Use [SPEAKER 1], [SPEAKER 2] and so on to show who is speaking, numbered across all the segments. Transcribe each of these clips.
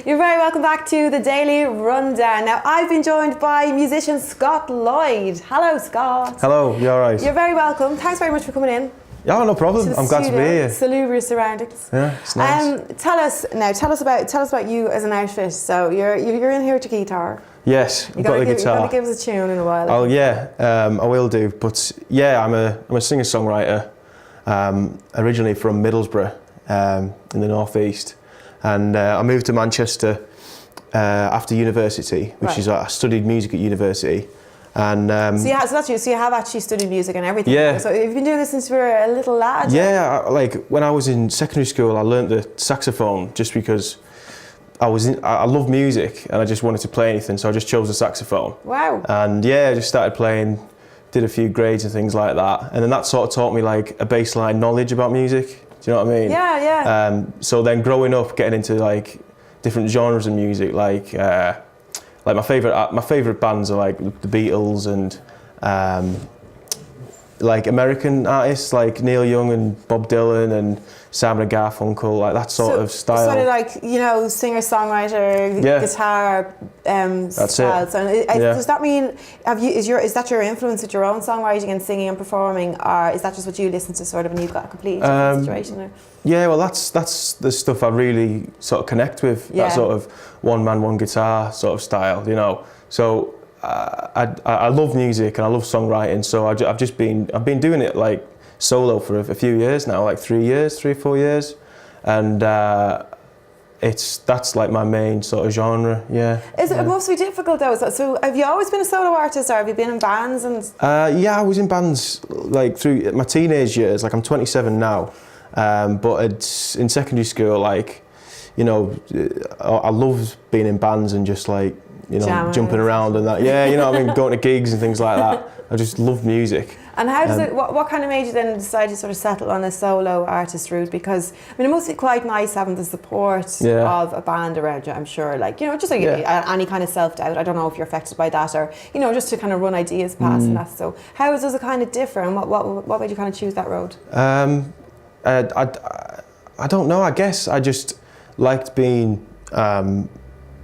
[SPEAKER 1] You're very welcome back to the Daily Rundown. Now, I've been joined by musician Scott Lloyd. Hello, Scott.
[SPEAKER 2] Hello, you alright?
[SPEAKER 1] You're very welcome. Thanks very much for coming in.
[SPEAKER 2] Yeah, no problem. I'm glad to be here.
[SPEAKER 1] Salubrious surroundings.
[SPEAKER 2] Yeah, it's nice.
[SPEAKER 1] Tell us about you as an outfit. So you're in here with your guitar.
[SPEAKER 2] Yes, I've got the guitar.
[SPEAKER 1] You're going to give us a tune in a while.
[SPEAKER 2] Oh yeah, I will do. But yeah, I'm a singer-songwriter. Originally from Middlesbrough, in the northeast, and I moved to Manchester after university, which is I studied music at university. And
[SPEAKER 1] so that's you. So you have actually studied music and everything.
[SPEAKER 2] Yeah.
[SPEAKER 1] So you've been doing this since you were a little lad.
[SPEAKER 2] Yeah, like when I was in secondary school, I learnt the saxophone just because I love music and I just wanted to play anything, so I just chose the saxophone.
[SPEAKER 1] Wow.
[SPEAKER 2] And yeah, I just started playing, did a few grades and things like that, and then that sort of taught me like a baseline knowledge about music. Do you know what I mean?
[SPEAKER 1] Yeah, yeah.
[SPEAKER 2] So then growing up, getting into like different genres of music, like my favorite bands are like the Beatles and like American artists like Neil Young and Bob Dylan and Simon & Garfunkel, like that sort of style.
[SPEAKER 1] Sort of like, singer-songwriter, guitar
[SPEAKER 2] That's
[SPEAKER 1] style.
[SPEAKER 2] it.
[SPEAKER 1] So does that mean is that your influence with your own songwriting and singing and performing, or is that just what you listen to sort of when you've got a completely different situation? Or? Yeah,
[SPEAKER 2] well that's the stuff I really sort of connect with. That sort of one man, one guitar sort of style, So I love music and I love songwriting. So I've been doing it like solo for a few years now, like 3 or 4 years, and that's like my main sort of genre. Yeah.
[SPEAKER 1] It must be difficult though. So have you always been a solo artist, or have you been in bands? And
[SPEAKER 2] yeah, I was in bands like through my teenage years. Like I'm 27 now, but in secondary school, like I loved being in bands and just like
[SPEAKER 1] Jamming.
[SPEAKER 2] Jumping around and that. Yeah, I mean, going to gigs and things like that. I just love music.
[SPEAKER 1] And how does what kind of made you then decide to sort of settle on a solo artist route? Because I mean, it must be quite nice having the support of a band around you, I'm sure. Like, just like any kind of self-doubt. I don't know if you're affected by that, or just to kind of run ideas past and that. So how does it kind of differ, and what made you kind of choose that road?
[SPEAKER 2] I don't know. I guess I just liked being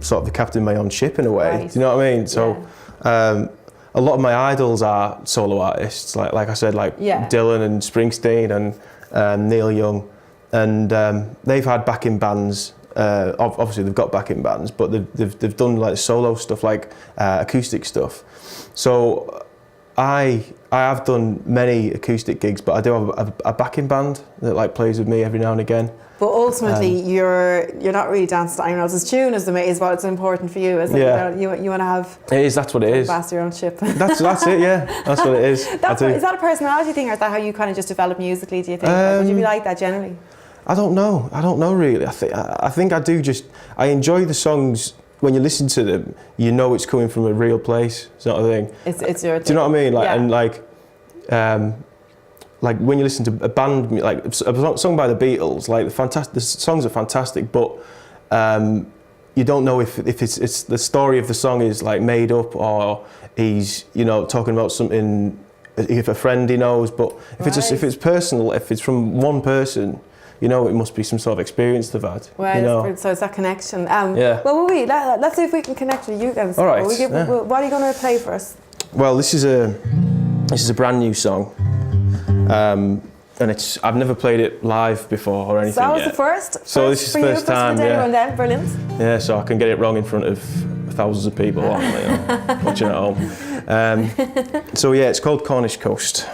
[SPEAKER 2] sort of the captain of my own ship in a way.
[SPEAKER 1] Right.
[SPEAKER 2] Do you know what I mean? So a lot of my idols are solo artists, like I said, like Dylan and Springsteen and Neil Young, and they've had backing bands. Obviously, they've got backing bands, but they've done like solo stuff, like acoustic stuff. So I have done many acoustic gigs, but I do have a backing band that like plays with me every now and again.
[SPEAKER 1] But ultimately, you're not really dancing to anyone else's tune is what's important for you, isn't it? You want to have.
[SPEAKER 2] It is. That's what it is.
[SPEAKER 1] Master your own ship.
[SPEAKER 2] That's it. Yeah, that's what it is.
[SPEAKER 1] Is that a personality thing, or is that how you kind of just develop musically? Do you think? Would you be like that generally?
[SPEAKER 2] I don't know really. I think I do. I enjoy the songs. When you listen to them, it's coming from a real place, sort of thing.
[SPEAKER 1] It's your thing.
[SPEAKER 2] Do you know what I mean? Like, and like when you listen to a band, like a song by the Beatles, like the songs are fantastic, but you don't know if it's the story of the song is like made up, or he's talking about something, if a friend he knows. But if it's personal, if it's from one person, it must be some sort of experience they've had.
[SPEAKER 1] Well, so it's that connection. Well, let's see if we can connect with you then.
[SPEAKER 2] All right.
[SPEAKER 1] What are you going to play for us?
[SPEAKER 2] Well, this is a brand new song, and I've never played it live before or anything.
[SPEAKER 1] So that was the first.
[SPEAKER 2] So this is the first time.
[SPEAKER 1] Yeah. Brilliant.
[SPEAKER 2] Yeah, so I can get it wrong in front of thousands of people watching at home. So yeah, it's called Cornish Coast.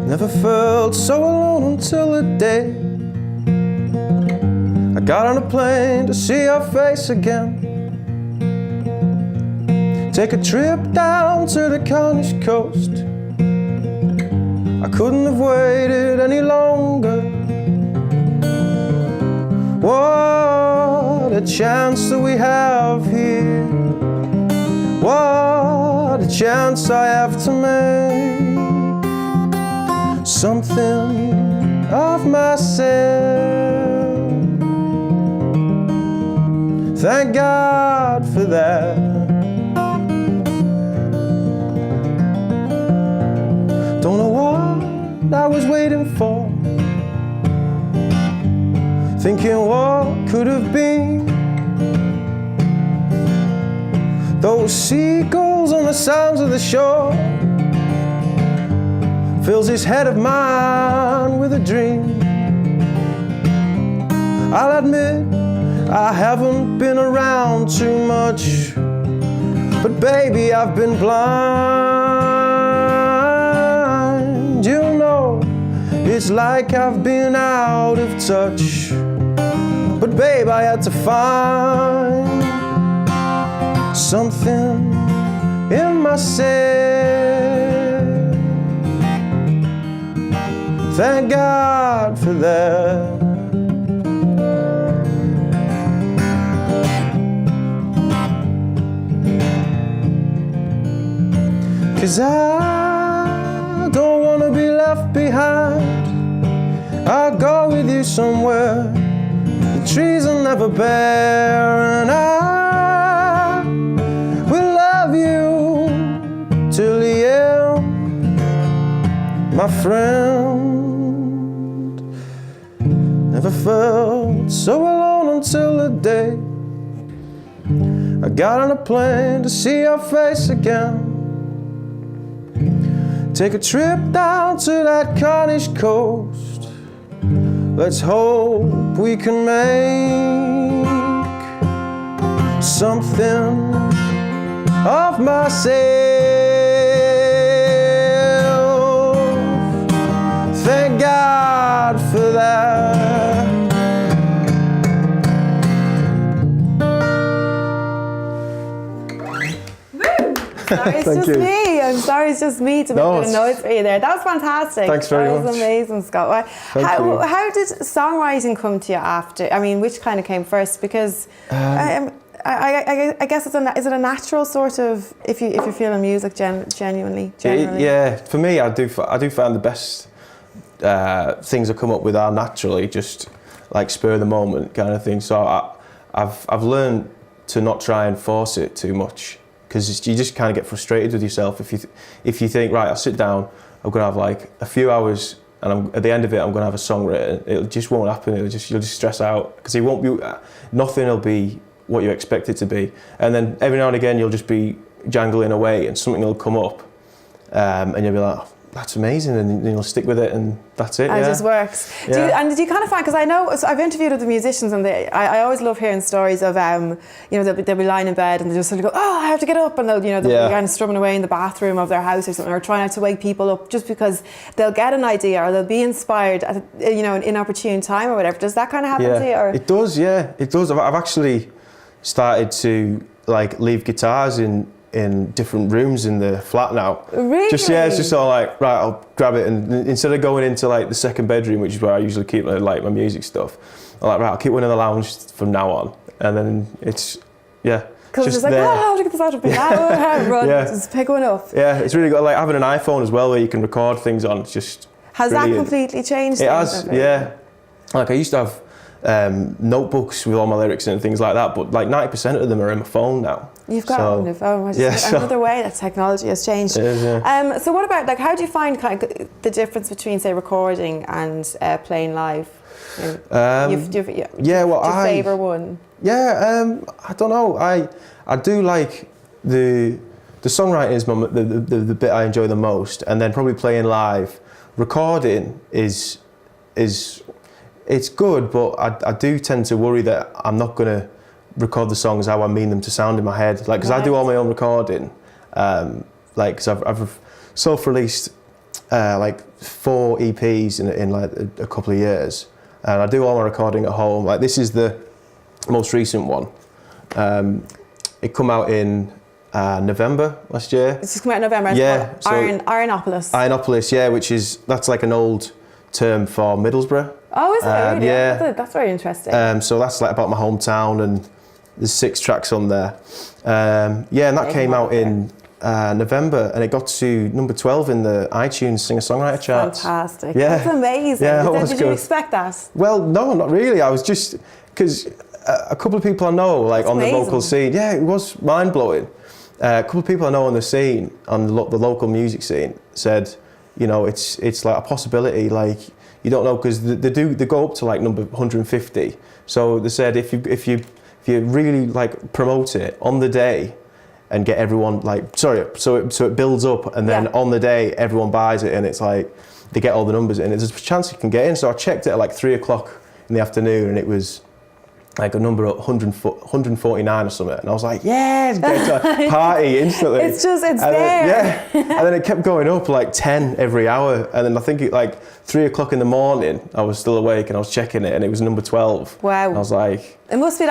[SPEAKER 2] Never felt so alone until the day I got on a plane to see your face again. Take a trip down to the Cornish coast. I couldn't have waited any longer. What a chance that we have here. What a chance I have to make something of myself. Thank God for that. thinking what could have been. Those seagulls on the sands of the shore fills this head of mine with a dream. I'll admit I haven't been around too much, but baby, I've been blind. You know, it's like I've been out of touch, but babe, I had to find something in myself. Thank God for that. 'Cause I don't wanna be left behind. I'll go with you somewhere the trees will never bear, and I will love you till the end, my friend. Never felt so alone until the day I got on a plane to see your face again. Take a trip down to that Cornish coast. Let's hope we can make something of myself. Thank God for that.
[SPEAKER 1] Sorry, it's just me. I'm sorry, it's just me to make a bit of noise for you there. That was fantastic.
[SPEAKER 2] Thanks very much.
[SPEAKER 1] That was amazing, Scott. How did songwriting come to you after? I mean, which kind of came first? Because I guess is it a natural sort of if you're feeling music genuinely?
[SPEAKER 2] Yeah, for me, I do find the best things I come up with are naturally just like spur of the moment kind of thing. So I've learned to not try and force it too much, because you just kind of get frustrated with yourself if you think, right, I'll sit down, I'm going to have like a few hours, and at the end of it, I'm going to have a song written. It just won't happen. You'll just stress out, because it won't be, nothing will be what you expect it to be. And then every now and again, you'll just be jangling away, and something will come up, and you'll be like, oh, that's amazing, and you'll stick with it, and that's it.
[SPEAKER 1] And it just works.
[SPEAKER 2] Yeah.
[SPEAKER 1] Did you kind of find, because I know, so I've interviewed other musicians, and I always love hearing stories of, they'll be lying in bed and they just sort of go, oh, I have to get up, and they'll be kind of strumming away in the bathroom of their house or something, or trying not to wake people up, just because they'll get an idea or they'll be inspired at an inopportune time or whatever. Does that kind of happen to you? Or?
[SPEAKER 2] It does, yeah, it does. I've actually started to like leave guitars in different rooms in the flat now.
[SPEAKER 1] Really?
[SPEAKER 2] It's just all like, right, I'll grab it, and instead of going into like the second bedroom, which is where I usually keep my music stuff, I'm like, right, I'll keep one in the lounge from now on, and then it's
[SPEAKER 1] because it's like, oh, I have to get this out of bed, run, just pick one up.
[SPEAKER 2] Yeah, it's really good. Like having an iPhone as well, where you can record things on. It's just
[SPEAKER 1] has
[SPEAKER 2] brilliant.
[SPEAKER 1] That completely changed?
[SPEAKER 2] It has, yeah. Like I used to have notebooks with all my lyrics and things like that, but like 90% of them are in my phone now.
[SPEAKER 1] You've got it on your phone. Another way that technology has changed.
[SPEAKER 2] It is, yeah.
[SPEAKER 1] So what about, like, how do you find kind of the difference between, say, recording and playing live? Do you favour one?
[SPEAKER 2] Yeah, I don't know. I do like the songwriting is the bit I enjoy the most, and then probably playing live. Recording is it's good, but I do tend to worry that I'm not going to record the songs how I mean them to sound in my head. Like, because I do all my own recording. Like, because I've self-released like 4 EPs in like a couple of years, and I do all my recording at home. Like, this is the most recent one. It come out in November last year.
[SPEAKER 1] It's just come out in November.
[SPEAKER 2] Yeah.
[SPEAKER 1] So Ironopolis.
[SPEAKER 2] Ironopolis, yeah, that's like an old term for Middlesbrough.
[SPEAKER 1] Oh, is it? Really?
[SPEAKER 2] Yeah.
[SPEAKER 1] That's very interesting.
[SPEAKER 2] So that's like about my hometown, and there's 6 tracks on there. And that came out in November, and it got to number 12 in the iTunes singer-songwriter charts.
[SPEAKER 1] Fantastic.
[SPEAKER 2] Yeah.
[SPEAKER 1] That's amazing.
[SPEAKER 2] Yeah,
[SPEAKER 1] Did you expect that?
[SPEAKER 2] Well, no, not really. I was just, because a couple of people I know, like, on the local scene, it was mind-blowing. A couple of people I know on the scene, on the local music scene, said, it's like a possibility, like, you don't know, because they go up to like number 150. So they said if you really like promote it on the day and get everyone so it builds up, and then on the day everyone buys it, and it's like they get all the numbers in. There's a chance you can get in. So I checked it at like 3 o'clock in the afternoon, and it was like a number 149 or something, and I was like, yeah, it's party instantly.
[SPEAKER 1] It's there.
[SPEAKER 2] Yeah, and then it kept going up like 10 every hour, and then I think it like 3 o'clock in the morning, I was still awake and I was checking it, and it was number 12.
[SPEAKER 1] Wow!
[SPEAKER 2] And I was like,
[SPEAKER 1] it must be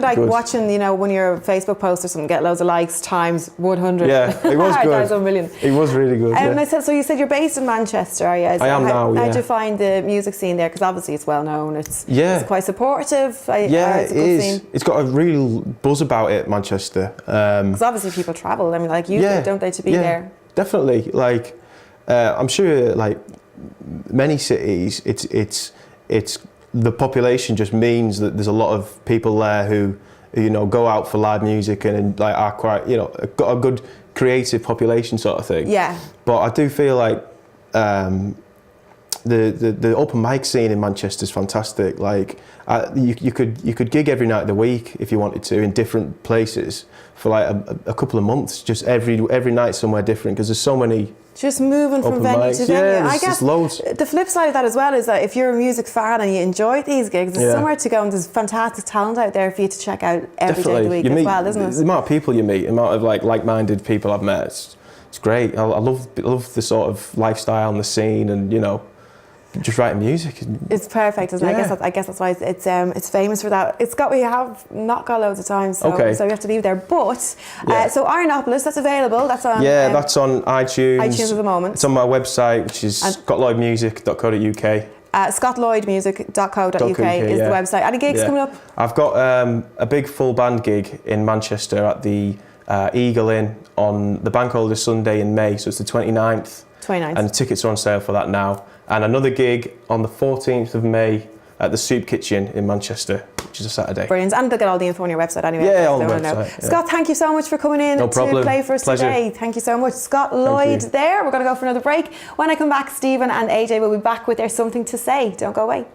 [SPEAKER 1] like watching, you know, when your Facebook post or something get loads of likes times 100.
[SPEAKER 2] Yeah, it was good.
[SPEAKER 1] Times 1 million.
[SPEAKER 2] It was really good.
[SPEAKER 1] And I said, so you said you're based in Manchester, are you?
[SPEAKER 2] I am now.
[SPEAKER 1] How do you find the music scene there? Because obviously it's well known. It's quite supportive.
[SPEAKER 2] It is. Scene. It's got a real buzz about it, Manchester.
[SPEAKER 1] Because obviously people travel. I mean, like you do, don't they, to be there? Definitely.
[SPEAKER 2] Like, I'm sure, like many cities, it's the population just means that there's a lot of people there who you know go out for live music and like are quite, you know, got a good creative population sort of thing.
[SPEAKER 1] Yeah.
[SPEAKER 2] But I do feel like the open mic scene in Manchester is fantastic. Like you could gig every night of the week if you wanted to in different places for like a couple of months, just every night somewhere different, because there's so many.
[SPEAKER 1] Just moving from venue to venue.
[SPEAKER 2] Yeah, I guess loads.
[SPEAKER 1] The flip side of that as well is that if you're a music fan and you enjoy these gigs, there's somewhere to go, and there's fantastic talent out there for you to check out every day of the week as well, isn't it?
[SPEAKER 2] The amount of people you meet, the amount of like-minded people I've met, it's great. I love the sort of lifestyle and the scene, and you know, just writing music.
[SPEAKER 1] It's perfect, isn't it? I guess that's why it's famous for that. We have not got loads of time, so we have to leave there. But so Ironopolis, that's available. That's on
[SPEAKER 2] that's on iTunes.
[SPEAKER 1] iTunes at the moment.
[SPEAKER 2] It's on my website, which is scottlloydmusic.co.uk.
[SPEAKER 1] scottlloydmusic.co.uk is the website. Any gigs coming up?
[SPEAKER 2] I've got a big full band gig in Manchester at the Eagle Inn on the bank holiday Sunday in May, so it's the 29th. And the tickets are on sale for that now. And another gig on the 14th of May at the Soup Kitchen in Manchester, which is a Saturday.
[SPEAKER 1] Brilliant. And they'll get all the info on your website anyway.
[SPEAKER 2] Yeah, on the website.
[SPEAKER 1] Scott, thank you so much for coming in to play for us today. Thank you so much. Scott Lloyd there. We're going to go for another break. When I come back, Stephen and AJ will be back with their Something to Say. Don't go away.